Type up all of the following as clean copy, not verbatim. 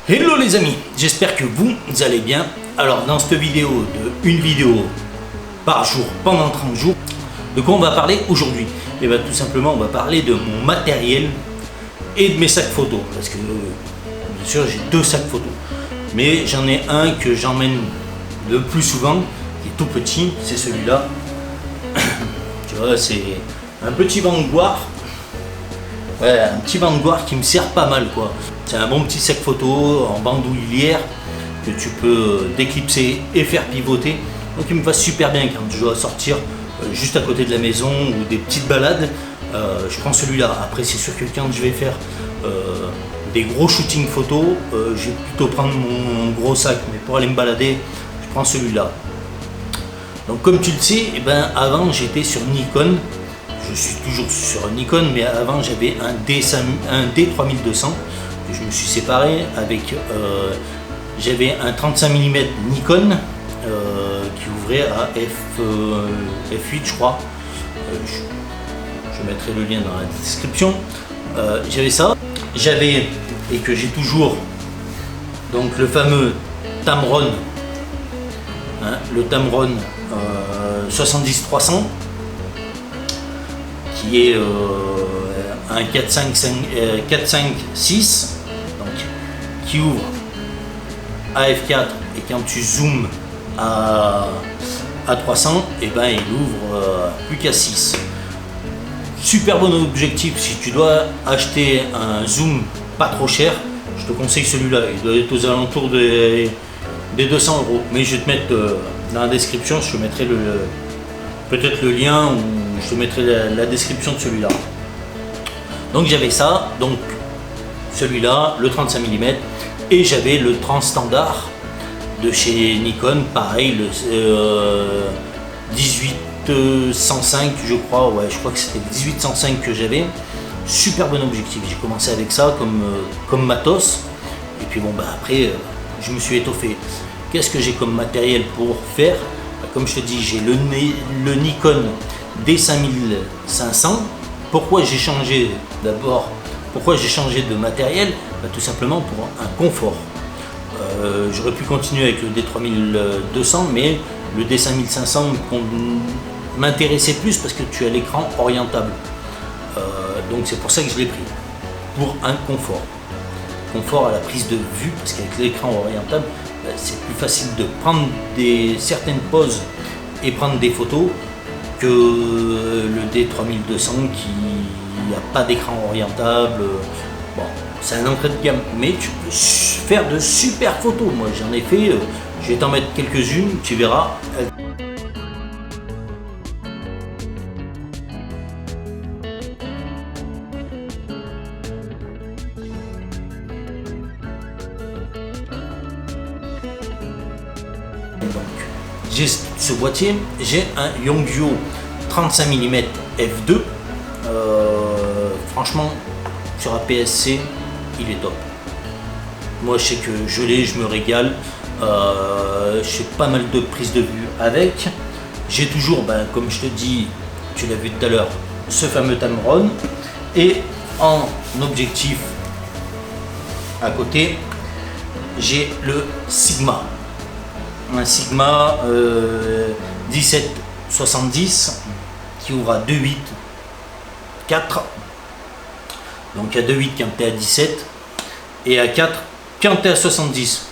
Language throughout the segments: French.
Hello les amis, j'espère que vous allez bien. Alors dans cette vidéo de une vidéo par jour pendant 30 jours, de quoi on va parler aujourd'hui? Et bien tout simplement on va parler de mon matériel et de mes sacs photos. Parce que bien sûr j'ai deux sacs photos. Mais j'en ai un que j'emmène le plus souvent, qui est tout petit, c'est celui-là. Tu vois, c'est un petit Vanguard. Ouais, un petit Vanguard qui me sert pas mal quoi. C'est un bon petit sac photo en bandoulière que tu peux déclipser et faire pivoter. Donc il me va super bien quand je dois sortir juste à côté de la maison ou des petites balades. Je prends celui-là. Après c'est sûr que quand je vais faire des gros shootings photos, je vais plutôt prendre mon gros sac. Mais pour aller me balader, je prends celui-là. Donc comme tu le sais, eh ben, avant j'étais sur Nikon. Je suis toujours sur Nikon, mais avant j'avais un D3200 que je me suis séparé avec. J'avais un 35 mm Nikon qui ouvrait à F8, je crois. Je mettrai le lien dans la description. J'avais ça. J'avais, et que j'ai toujours, donc le fameux Tamron, hein, le Tamron 70-300. Qui est un 4.5.6 donc qui ouvre à f4 et quand tu zoomes à 300 et ben il ouvre plus qu'à 6. Super bon objectif si tu dois acheter un zoom pas trop cher, je te conseille celui-là, il doit être aux alentours des 200 €, mais je vais te mettre dans la description, je te mettrai peut-être le lien ou je te mettrai la description de celui-là. Donc j'avais ça, donc celui-là, le 35 mm, et j'avais le transstandard de chez Nikon, pareil, le 18-105 je crois, ouais je crois que c'était le 18-105 que j'avais. Super bon objectif, j'ai commencé avec ça comme matos, et puis bon bah après je me suis étoffé. Qu'est-ce que j'ai comme matériel pour faire? Comme je te dis, j'ai le Nikon D5500. Pourquoi j'ai changé d'abord? Pourquoi j'ai changé de matériel? Tout simplement pour un confort. J'aurais pu continuer avec le D3200, mais le D5500 m'intéressait plus parce que tu as l'écran orientable. Donc c'est pour ça que je l'ai pris. Pour un confort. Confort à la prise de vue, parce qu'avec l'écran orientable, c'est plus facile de prendre certaines poses et prendre des photos que le D3200 qui n'a pas d'écran orientable. Bon, c'est un entrée de gamme, mais tu peux faire de super photos. Moi j'en ai fait, je vais t'en mettre quelques-unes, tu verras. J'ai ce boîtier, j'ai un Yongnuo 35 mm f2. Franchement, sur APS-C, il est top. Moi, je sais que je l'ai, je me régale. Je fais pas mal de prises de vue avec. J'ai toujours, comme je te dis, tu l'as vu tout à l'heure, ce fameux Tamron. Et en objectif à côté, j'ai le Sigma. Un Sigma 17-70 qui ouvre à 2.8 4, donc à 2.8 quand tu es à 17 et à 4 quand tu es à 70.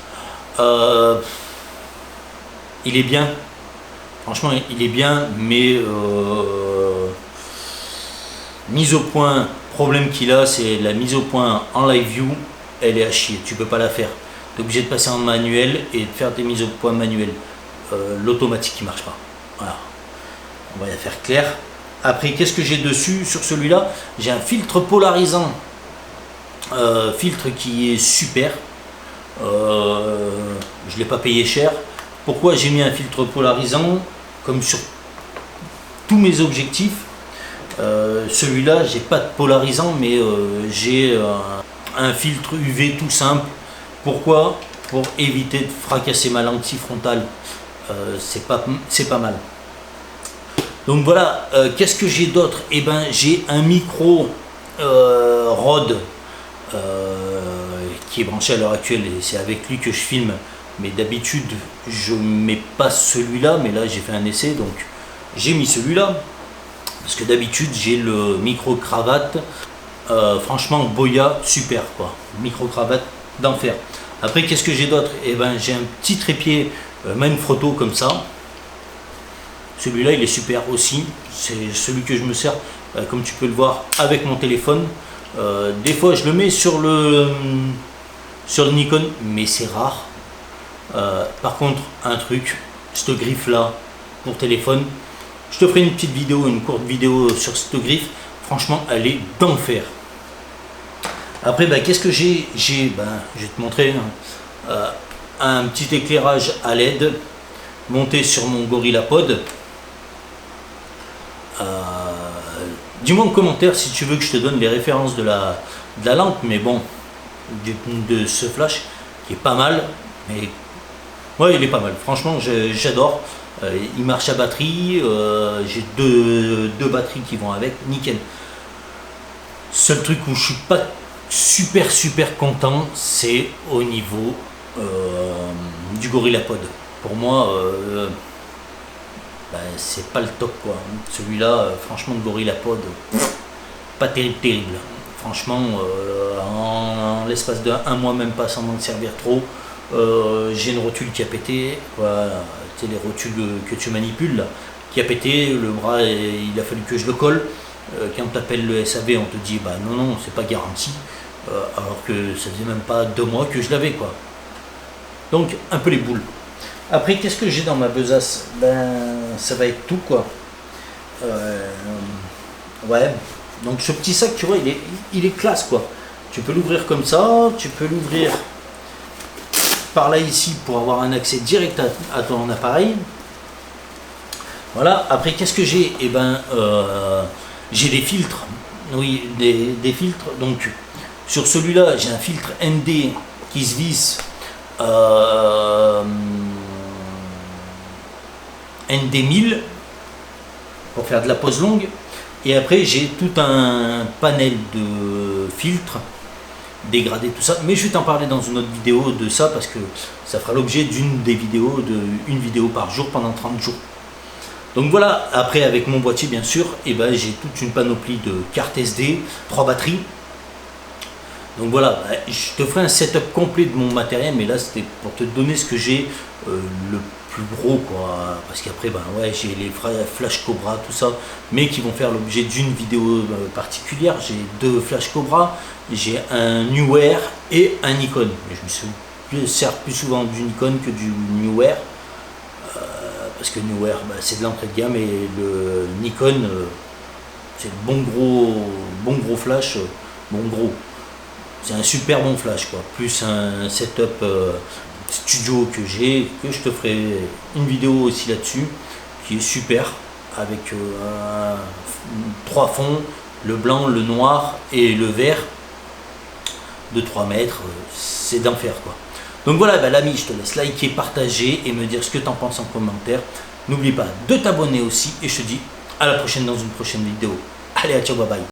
Il est bien, franchement il est bien, mais mise au point, problème qu'il a, c'est la mise au point en live view, elle est à chier, tu peux pas la faire. Tu es obligé de passer en manuel et de faire des mises au point manuelles. L'automatique qui marche pas. Voilà. On va la faire clair. Après, qu'est-ce que j'ai dessus sur celui-là? J'ai un filtre polarisant. Filtre qui est super. Je ne l'ai pas payé cher. Pourquoi j'ai mis un filtre polarisant? Comme sur tous mes objectifs. Celui-là, j'ai pas de polarisant, mais j'ai un filtre UV tout simple. Pourquoi? Pour éviter de fracasser ma lentille frontale. C'est pas mal. Donc voilà, qu'est-ce que j'ai d'autre? J'ai un micro Rode qui est branché à l'heure actuelle et c'est avec lui que je filme. Mais d'habitude je mets pas celui-là, mais là j'ai fait un essai donc j'ai mis celui-là. Parce que d'habitude j'ai le micro-cravate, franchement Boya, super quoi, micro-cravate d'enfer. Après qu'est-ce que j'ai d'autre? Eh ben j'ai un petit trépied Manfrotto comme ça. Celui-là il est super aussi, c'est celui que je me sers, comme tu peux le voir, avec mon téléphone. Des fois je le mets sur le Nikon, mais c'est rare. Par contre un truc, cette griffe là pour téléphone, je te ferai une petite vidéo, une courte vidéo sur cette griffe, franchement elle est d'enfer. Après qu'est-ce que j'ai? Je vais te montrer un petit éclairage à LED monté sur mon GorillaPod. Dis-moi en commentaire si tu veux que je te donne les références de la lampe, mais bon, de ce flash qui est pas mal, mais ouais il est pas mal, franchement j'adore. Il marche à batterie, j'ai deux batteries qui vont avec, nickel. Seul truc où je suis pas super content, c'est au niveau du GorillaPod. Pour moi c'est pas le top quoi. Celui-là franchement, le GorillaPod pas terrible. Franchement en l'espace de un mois, même pas sans m'en servir trop, j'ai une rotule qui a pété, voilà, c'est les rotules que tu manipules là, qui a pété, le bras il a fallu que je le colle. Quand tu appelles le SAV on te dit non c'est pas garanti, alors que ça faisait même pas 2 mois que je l'avais quoi. Donc un peu les boules. Après qu'est-ce que j'ai dans ma besace? Ça va être tout quoi. Ouais, donc ce petit sac tu vois il est classe quoi. Tu peux l'ouvrir comme ça, tu peux l'ouvrir par là ici pour avoir un accès direct à ton appareil. Voilà, après qu'est-ce que j'ai? J'ai des filtres, oui, des filtres. Donc sur celui-là j'ai un filtre ND qui se visse, ND 1000 pour faire de la pose longue. Et après j'ai tout un panel de filtres dégradés, tout ça, mais je vais t'en parler dans une autre vidéo de ça, parce que ça fera l'objet d'une des vidéos, une vidéo par jour pendant 30 jours. Donc voilà, après avec mon boîtier bien sûr, j'ai toute une panoplie de cartes SD, 3 batteries. Donc voilà, je te ferai un setup complet de mon matériel, mais là c'était pour te donner ce que j'ai le plus gros quoi, parce qu'après j'ai les Flash Cobra, tout ça, mais qui vont faire l'objet d'une vidéo particulière. J'ai 2 Flash Cobra, j'ai un Neewer et un Nikon, mais je me sers plus souvent du Nikon que du Neewer, parce que Neewer c'est de l'entrée de gamme, et le Nikon c'est le bon gros flash, c'est un super bon flash quoi, plus un setup studio que je te ferai une vidéo aussi là-dessus, qui est super, avec 3 fonds, le blanc, le noir et le vert de 3 mètres, c'est d'enfer quoi. Donc voilà l'ami, je te laisse liker, partager et me dire ce que tu en penses en commentaire. N'oublie pas de t'abonner aussi, et je te dis à la prochaine dans une prochaine vidéo. Allez, ciao, bye bye.